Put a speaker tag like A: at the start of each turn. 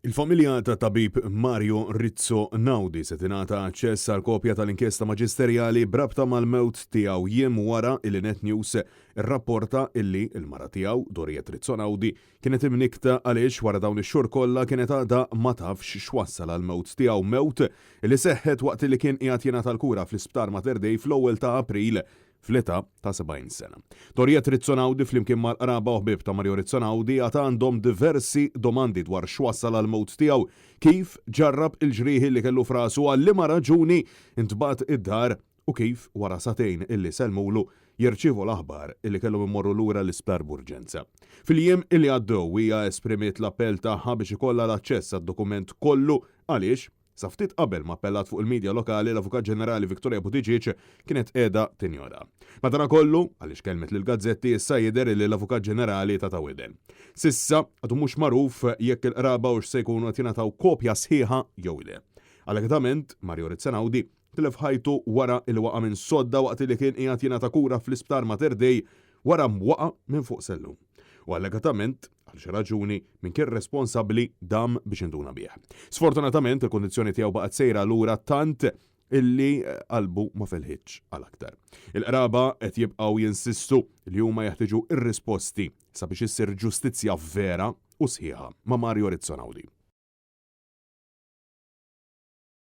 A: Il-familja ta' tabib Mario Rizzo Naudi se tingħata aċċess għal kopja tal-inkjesta maġisterjali brabta mal-mewt tiegħu jiem wara illi Net News irrapporta illi il-mara tiegħu Doriet Rizzo Naudi kienet imnikta għaliex wara dawn ix-xhur kollha kienet għadha ma tafx x'wassal għall-mewt tiegħu mewt illi seħħet waqt li kien qiegħed jingħata l-kura fl-isptar Mater Dei fl-ewwel ta' April fl-età ta' 70 sena. Doriet Rizzo Naudi flimkien mal-qraba u ħbieb ta' Mario Rizzo Naudi għata għandhom diversi domandi dwar x'wassal għal-mewt tiegħu, kif ġarrab il-ġrieħi li kellu f'rasu għal liema raġuni intbagħat id-dar u kif wara satejn illi selmulu jirċievu l-aħbar illi kellhom immorru lura l-isptar b'urġenza. Fil-jiem illi għaddew hija esprimiet l-appell tagħha biex ikollha l-aċċess għad-dokument kollu għaliex sa ftit qabel ma appellat fuq il-medja lokali l-Avukat Ġenerali Viktorija Buttigieg kienet qiegħda tinjora. Madankollu għaliex kelmet lill-gazzetti issa jidher li l-Avukat Ġenerali ta' tawiden. Sissa għadu mhux magħruf jekk il-qraba u se jkunu qed jingħataw kopja sħiħa jew le. Allegatament Mario Rizzo Naudi tilef ħajtu wara il-waqa' minn sodda waqt li kien qiegħed jingħata kura fl-isptar Mater Dei wara mwaqa' minn fuq sellum. U allegatament għal xi raġuni min kien responsabbli dam biex induna bih. Sfortunatament il-kondizzjoni tiegħu baqgħet sejra lura tant illi qalbu ma felħitx għal aktar. Il-qraba qed jibqgħu jinsistu li huma jeħtieġu ir-risposti sabiex issir ġustizzja vera u sħiħa ma' Mario Rizzo Naudi.